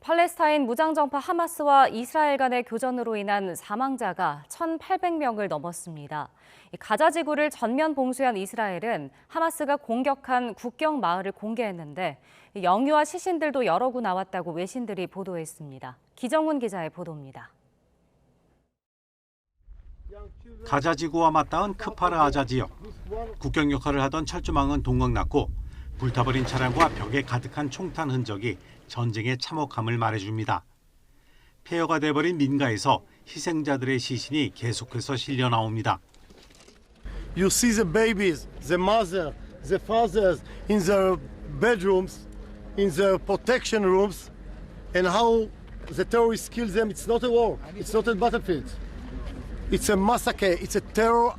팔레스타인 무장정파 하마스와 이스라엘 간의 교전으로 인한 사망자가 1,800명을 넘었습니다. 가자 지구를 전면 봉쇄한 이스라엘은 하마스가 공격한 국경 마을을 공개했는데 영유아 시신들도 여러 구 나왔다고 외신들이 보도했습니다. 기정훈 기자의 보도입니다. 가자 지구와 맞닿은 크파르 아자 지역. 국경 역할을 하던 철조망은 동강났고 불타버린 차량과 벽에 가득한 총탄 흔적이 전쟁의 참혹함을 말해줍니다. 폐허가 돼버린 민가에서 희생자들의 시신이 계속해서 실려 나옵니다. You see the babies, the mother, the fathers in their bedrooms, in their protection rooms, and how the terrorists kill them. It's not a war. It's not a battlefield. It's a massacre. It's a terror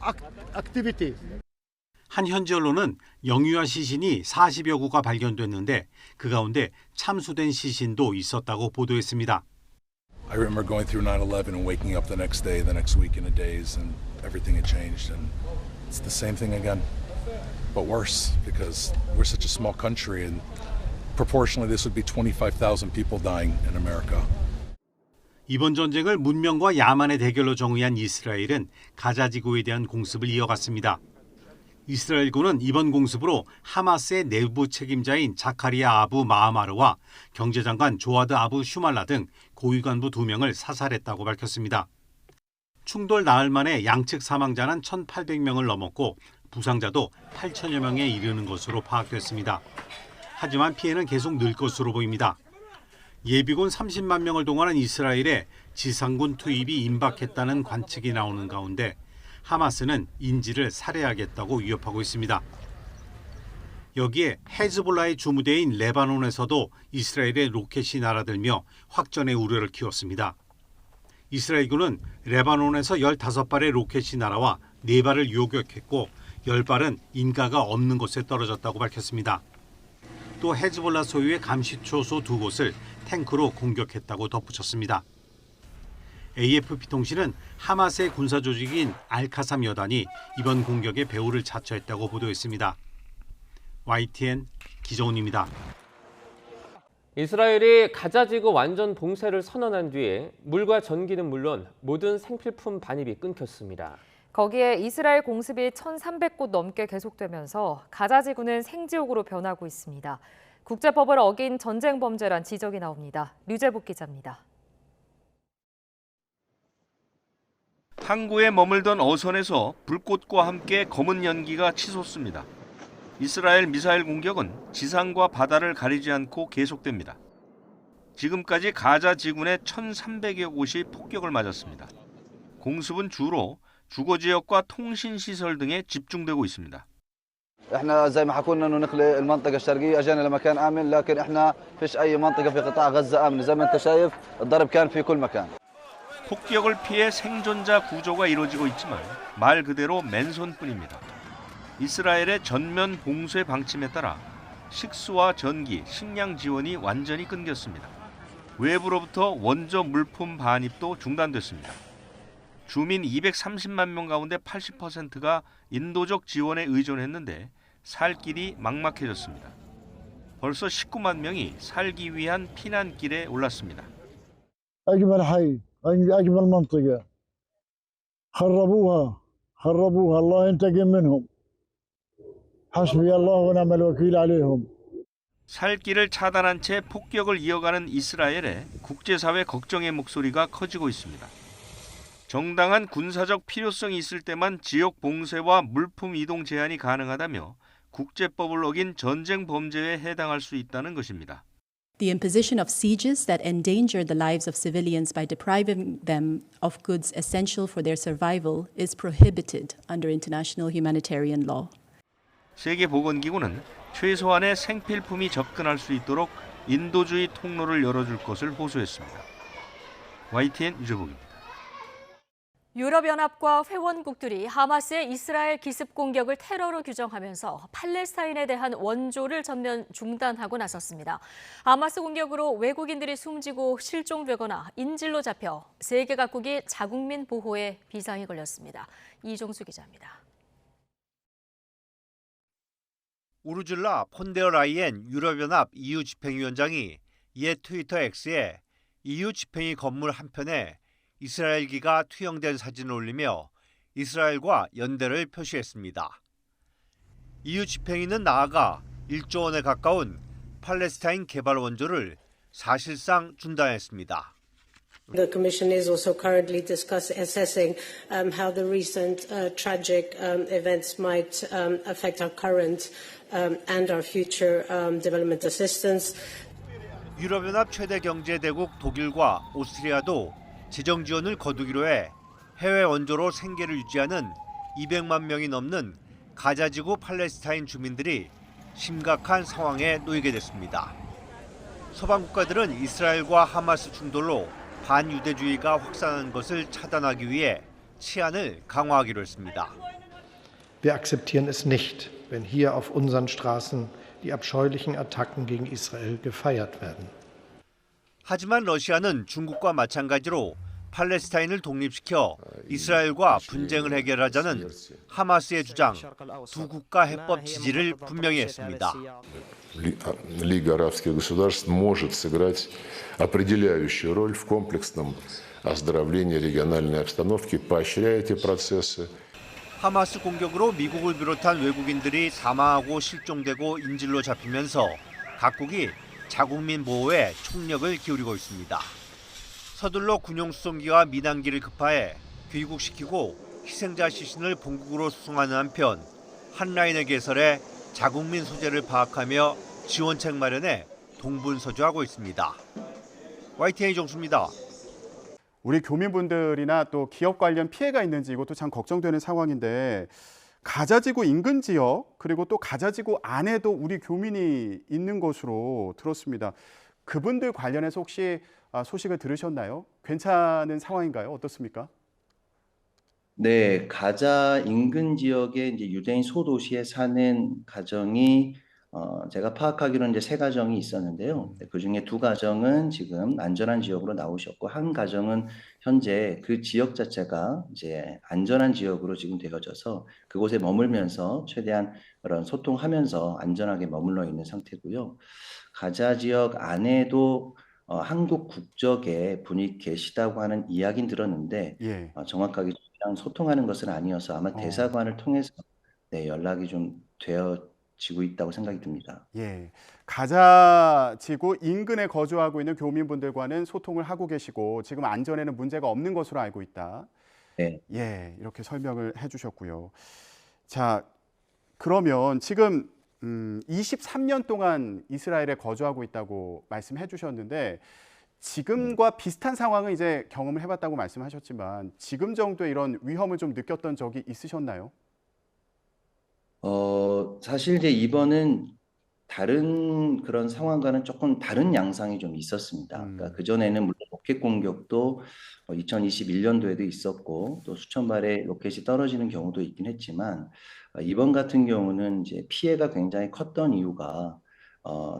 activity. 한 현지 언론은 영유아 시신이 40여 구가 발견됐는데 그 가운데 참수된 시신도 있었다고 보도했습니다. I remember going through 9/11 and waking up the next day, the next week in a daze, and everything had changed, and it's the same thing again, but worse because we're such a small country, and proportionally this would be 25,000 people dying in America. 이번 전쟁을 문명과 야만의 대결로 정의한 이스라엘은 가자 지구에 대한 공습을 이어갔습니다. 이스라엘군은 이번 공습으로 하마스의 내부 책임자인 자카리아 아부 마하마르와 경제장관 조아드 아부 슈말라 등 고위 간부 2명을 사살했다고 밝혔습니다. 충돌 나흘 만에 양측 사망자는 1,800명을 넘었고 부상자도 8천여 명에 이르는 것으로 파악됐습니다. 하지만 피해는 계속 늘 것으로 보입니다. 예비군 30만 명을 동원한 이스라엘에 지상군 투입이 임박했다는 관측이 나오는 가운데 하마스는 인질을 살해하겠다고 위협하고 있습니다. 여기에 헤즈볼라의 주무대인 레바논에서도 이스라엘의 로켓이 날아들며 확전의 우려를 키웠습니다. 이스라엘군은 레바논에서 15발의 로켓이 날아와 4발을 요격했고 10발은 인가가 없는 곳에 떨어졌다고 밝혔습니다. 또 헤즈볼라 소유의 감시초소 2곳을 탱크로 공격했다고 덧붙였습니다. AFP 통신은 하마스의 군사 조직인 알카삼 여단이 이번 공격에 배후를 자처했다고 보도했습니다. YTN 기정훈입니다. 이스라엘이 가자 지구 완전 봉쇄를 선언한 뒤에 물과 전기는 물론 모든 생필품 반입이 끊겼습니다. 거기에 이스라엘 공습이 1,300곳 넘게 계속되면서 가자 지구는 생지옥으로 변하고 있습니다. 국제법을 어긴 전쟁 범죄란 지적이 나옵니다. 류재복 기자입니다. 항구에 머물던 어선에서 불꽃과 함께 검은 연기가 치솟습니다. 이스라엘 미사일 공격은 지상과 바다를 가리지 않고 계속됩니다. 지금까지 가자 지군의 1,300여 곳이 폭격을 맞았습니다. 공습은 주로 주거 지역과 통신 시설 등에 집중되고 있습니다. احنا زي ما حكونا انه نخلق المنطقه الشرقيه اجينا لمكان امن لكن احنا فيش اي منطقه في قطاع غزه امنه زي ما انت شايف الضرب كان في كل مكان. 폭격을 피해 생존자 구조가 이루어지고 있지만 말 그대로 맨손뿐입니다. 이스라엘의 전면 봉쇄 방침에 따라 식수와 전기, 식량 지원이 완전히 끊겼습니다. 외부로부터 원조 물품 반입도 중단됐습니다. 주민 230만 명 가운데 80%가 인도적 지원에 의존했는데 살 길이 막막해졌습니다. 벌써 19만 명이 살기 위한 피난길에 올랐습니다. أجمل حي أجمل منطقة خربوها الله ينتقم منهم حسبي الله ونعم الوكيل عليهم. 살 길을 차단한 채 폭격을 이어가는 이스라엘에 국제사회 걱정의 목소리가 커지고 있습니다. 정당한 군사적 필요성이 있을 때만 지역 봉쇄와 물품 이동 제한이 가능하다며 국제법을 어긴 전쟁 범죄에 해당할 수 있다는 것입니다. The imposition of sieges that endanger the lives of civilians by depriving them of goods essential for their survival is prohibited under international humanitarian law. 세계보건기구는 최소한의 생필품이 접근할 수 있도록 인도주의 통로를 열어줄 것을 호소했습니다. YTN 유재복입니다. 유럽연합과 회원국들이 하마스의 이스라엘 기습 공격을 테러로 규정하면서 팔레스타인에 대한 원조를 전면 중단하고 나섰습니다. 하마스 공격으로 외국인들이 숨지고 실종되거나 인질로 잡혀 세계 각국이 자국민 보호에 비상이 걸렸습니다. 이종수 기자입니다. 우르줄라 폰데어 라이엔 유럽연합 EU 집행위원장이 옛 트위터 X에 EU 집행위 건물 한편에 이스라엘기가 투영된 사진을 올리며 이스라엘과 연대를 표시했습니다. EU 집행위는 나아가 1조 원에 가까운 팔레스타인 개발 원조를 사실상 중단했습니다. The Commission is also currently assessing how the recent tragic events might affect our current and our future development assistance. 유럽연합 최대 경제대국 독일과 오스트리아도 재정 지원을 거두기로 해 해외 원조로 생계를 유지하는 200만 명이 넘는 가자지구 팔레스타인 주민들이 심각한 상황에 놓이게 됐습니다. 서방 국가들은 이스라엘과 하마스 충돌로 반유대주의가 확산하는 것을 차단하기 위해 치안을 강화하기로 했습니다. Wir akzeptieren es nicht, wenn hier auf unseren Straßen die abscheulichen Attacken gegen Israel gefeiert werden. 하지만 러시아는 중국과 마찬가지로 팔레스타인을 독립시켜 이스라엘과 분쟁을 해결하자는 하마스의 주장, 두 국가 해법 지지를 분명히 했습니다. Лига арабских государств может сыграть определяющую роль в комплексном оздоровлении региональной обстановки, поощряя эти процессы. 하마스 공격으로 미국을 비롯한 외국인들이 사망하고 실종되고 인질로 잡히면서 각국이 자국민 보호에 총력을 기울이고 있습니다. 서둘러 군용수송기와 민항기를 급파해 귀국시키고 희생자 시신을 본국으로 수송하는 한편 한라인을 개설해 자국민 소재를 파악하며 지원책 마련에 동분서주하고 있습니다. YTN 정수입니다. 우리 교민분들이나 또 기업 관련 피해가 있는지 이것도 참 걱정되는 상황인데 가자지구 인근 지역 그리고 또 가자지구 안에도 우리 교민이 있는 것으로 들었습니다. 그분들 관련해서 혹시 소식을 들으셨나요? 괜찮은 상황인가요? 어떻습니까? 네, 가자 인근 지역의 이제 유대인 소도시에 사는 가정이 제가 파악하기로는 이제 3가정이 있었는데요. 그 중에 2가정은 지금 안전한 지역으로 나오셨고 한 가정은 현재 그 지역 자체가 이제 안전한 지역으로 지금 되어져서 그곳에 머물면서 최대한 그런 소통하면서 안전하게 머물러 있는 상태고요. 가자 지역 안에도 한국 국적의 분이 계시다고 하는 이야기는 들었는데 예. 정확하게 소통하는 것은 아니어서 아마 대사관을 통해서 네, 연락이 좀 되어지고 있다고 생각이 듭니다. 예, 가자지구 인근에 거주하고 있는 교민분들과는 소통을 하고 계시고 지금 안전에는 문제가 없는 것으로 알고 있다. 네. 예, 이렇게 설명을 해주셨고요. 자, 그러면 지금 23년 동안 이스라엘에 거주하고 있다고 말씀해 주셨는데 지금과 비슷한 상황은 이제 경험을 해봤다고 말씀하셨지만 지금 정도의 이런 위험을 좀 느꼈던 적이 있으셨나요? 사실 이제 이번은 다른 그런 상황과는 조금 다른 양상이 좀 있었습니다. 그러니까 그전에는 물론 로켓 공격도 2021년도에도 있었고 또 수천 발의 로켓이 떨어지는 경우도 있긴 했지만 이번 같은 경우는 이제 피해가 굉장히 컸던 이유가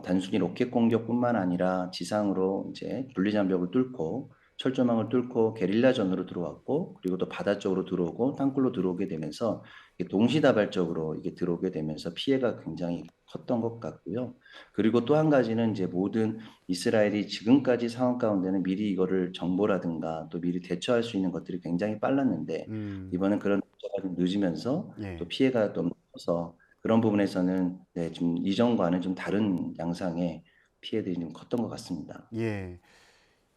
단순히 로켓 공격뿐만 아니라 지상으로 이제 분리장벽을 뚫고 철조망을 뚫고 게릴라전으로 들어왔고 그리고 또 바다 쪽으로 들어오고 땅굴로 들어오게 되면서 동시다발적으로 이게 들어오게 되면서 피해가 굉장히 컸던 것 같고요. 그리고 또 한 가지는 이제 모든 이스라엘이 지금까지 상황 가운데는 미리 이거를 정보라든가 또 미리 대처할 수 있는 것들이 굉장히 빨랐는데 이번엔 그런 대처가 좀 늦으면서 예. 또 피해가 좀 커서 그런 부분에서는 네, 좀 이전과는 좀 다른 양상의 피해들이 좀 컸던 것 같습니다. 예.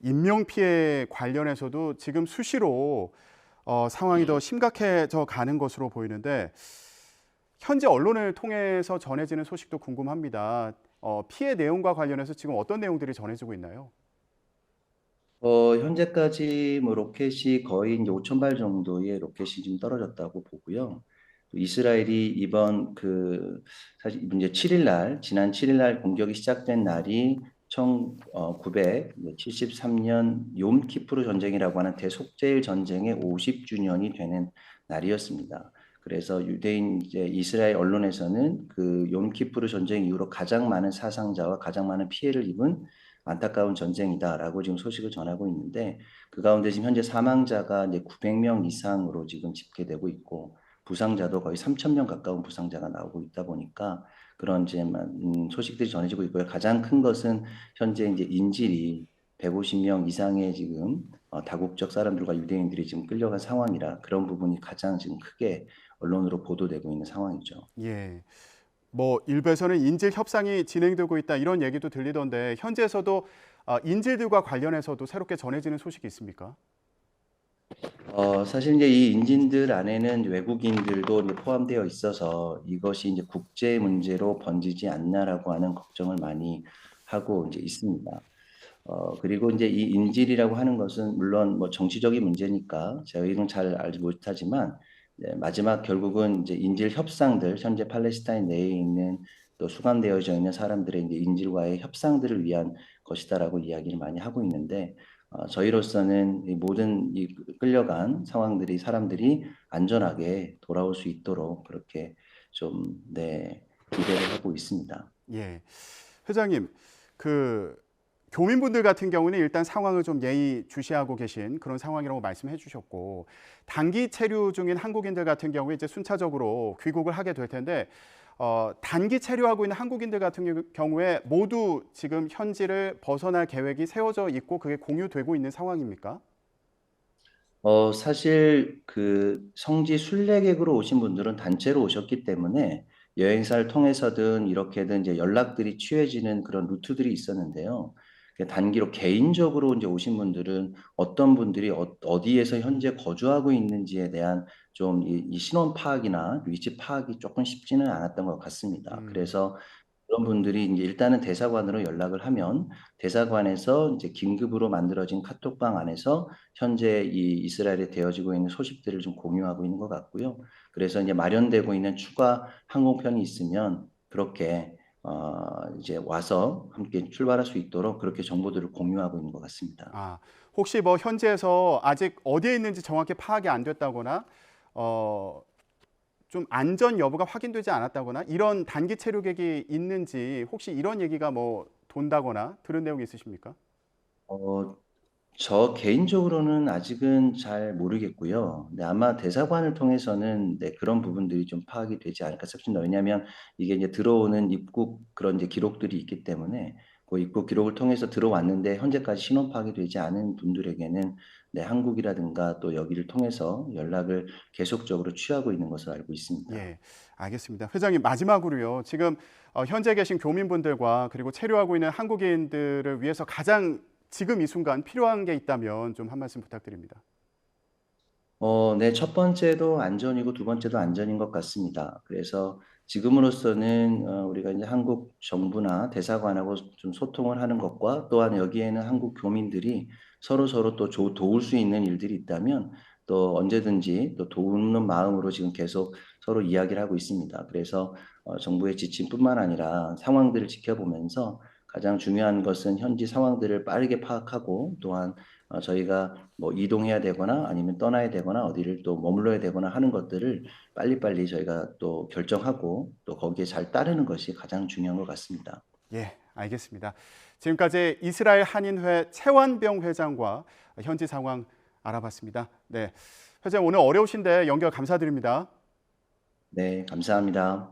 인명 피해 관련해서도 지금 수시로 상황이 더 심각해져 가는 것으로 보이는데 현재 언론을 통해서 전해지는 소식도 궁금합니다. 피해 내용과 관련해서 지금 어떤 내용들이 전해지고 있나요? 현재까지 뭐 로켓이 거의 이제 5,000발 정도의 로켓이 지금 떨어졌다고 보고요. 또 이스라엘이 이번 사실 이제 7일 날 지난 7일 날 공격이 시작된 날이 1973년 욤키푸르 전쟁이라고 하는 대속죄일 전쟁의 50주년이 되는 날이었습니다. 그래서 유대인 이제 이스라엘 언론에서는 그 욤키푸르 전쟁 이후로 가장 많은 사상자와 가장 많은 피해를 입은 안타까운 전쟁이다라고 지금 소식을 전하고 있는데 그 가운데 지금 현재 사망자가 이제 900명 이상으로 지금 집계되고 있고 부상자도 거의 3,000명 가까운 부상자가 나오고 있다 보니까 그런 이제 소식들이 전해지고 있고요. 가장 큰 것은 현재 이제 인질이 150명 이상의 지금 다국적 사람들과 유대인들이 지금 끌려간 상황이라 그런 부분이 가장 지금 크게 언론으로 보도되고 있는 상황이죠. 예. 뭐 일부에서는 인질 협상이 진행되고 있다 이런 얘기도 들리던데 현지에서도 인질들과 관련해서도 새롭게 전해지는 소식이 있습니까? 사실 이제 이 인질들 안에는 외국인들도 이제 포함되어 있어서 이것이 이제 국제 문제로 번지지 않나라고 하는 걱정을 많이 하고 이제 있습니다. 그리고 이제 이 인질이라고 하는 것은 물론 뭐 정치적인 문제니까 저희는 잘 알지 못하지만 마지막 결국은 이제 인질 협상들 현재 팔레스타인 내에 있는 또 수감되어져 있는 사람들의 이제 인질과의 협상들을 위한 것이다라고 이야기를 많이 하고 있는데 저희로서는 이 모든 이 끌려간 상황들이 사람들이 안전하게 돌아올 수 있도록 그렇게 좀 기대를 하고 있습니다. 예, 회장님 교민분들 같은 경우는 일단 상황을 좀 예의주시하고 계신 그런 상황이라고 말씀해 주셨고 단기 체류 중인 한국인들 같은 경우에 이제 순차적으로 귀국을 하게 될 텐데 단기 체류하고 있는 한국인들 같은 경우에 모두 지금 현지를 벗어날 계획이 세워져 있고 그게 공유되고 있는 상황입니까? 사실 그 성지 순례객으로 오신 분들은 단체로 오셨기 때문에 여행사를 통해서든 이렇게든 이제 연락들이 취해지는 그런 루트들이 있었는데요. 단기로 개인적으로 이제 오신 분들은 어떤 분들이 어디에서 현재 거주하고 있는지에 대한 좀 이 신원 파악이나 위치 파악이 조금 쉽지는 않았던 것 같습니다. 그래서 그런 분들이 이제 일단은 대사관으로 연락을 하면 대사관에서 이제 긴급으로 만들어진 카톡방 안에서 현재 이 이스라엘에 되어지고 있는 소식들을 좀 공유하고 있는 것 같고요. 그래서 이제 마련되고 있는 추가 항공편이 있으면 그렇게 이제 와서 함께 출발할 수 있도록 그렇게 정보들을 공유하고 있는 것 같습니다. 혹시 뭐 현지에서 아직 어디에 있는지 정확히 파악이 안 됐다거나 좀 안전 여부가 확인되지 않았다거나 이런 단기 체류객이 있는지 혹시 이런 얘기가 뭐 돈다거나 들은 내용이 있으십니까? 저 개인적으로는 아직은 잘 모르겠고요. 근데 아마 대사관을 통해서는 그런 부분들이 좀 파악이 되지 않을까 싶습니다. 왜냐하면 이게 이제 들어오는 입국 그런 이제 기록들이 있기 때문에 그 입국 기록을 통해서 들어왔는데 현재까지 신원 파악이 되지 않은 분들에게는 한국이라든가 또 여기를 통해서 연락을 계속적으로 취하고 있는 것을 알고 있습니다. 예, 알겠습니다. 회장님 마지막으로요. 지금 현재 계신 교민분들과 그리고 체류하고 있는 한국인들을 위해서 가장 지금 이 순간 필요한 게 있다면 좀 한 말씀 부탁드립니다. 첫 번째도 안전이고 두 번째도 안전인 것 같습니다. 그래서 지금으로서는 우리가 이제 한국 정부나 대사관하고 좀 소통을 하는 것과 또한 여기에는 한국 교민들이 서로 또 도울 수 있는 일들이 있다면 또 언제든지 또 도우는 마음으로 지금 계속 서로 이야기를 하고 있습니다. 그래서 정부의 지침뿐만 아니라 상황들을 지켜보면서 가장 중요한 것은 현지 상황들을 빠르게 파악하고 또한 저희가 뭐 이동해야 되거나 아니면 떠나야 되거나 어디를 또 머물러야 되거나 하는 것들을 빨리빨리 저희가 또 결정하고 또 거기에 잘 따르는 것이 가장 중요한 것 같습니다. 예, 알겠습니다. 지금까지 이스라엘 한인회 최완병 회장과 현지 상황 알아봤습니다. 네, 회장 오늘 어려우신데 연결 감사드립니다. 네, 감사합니다.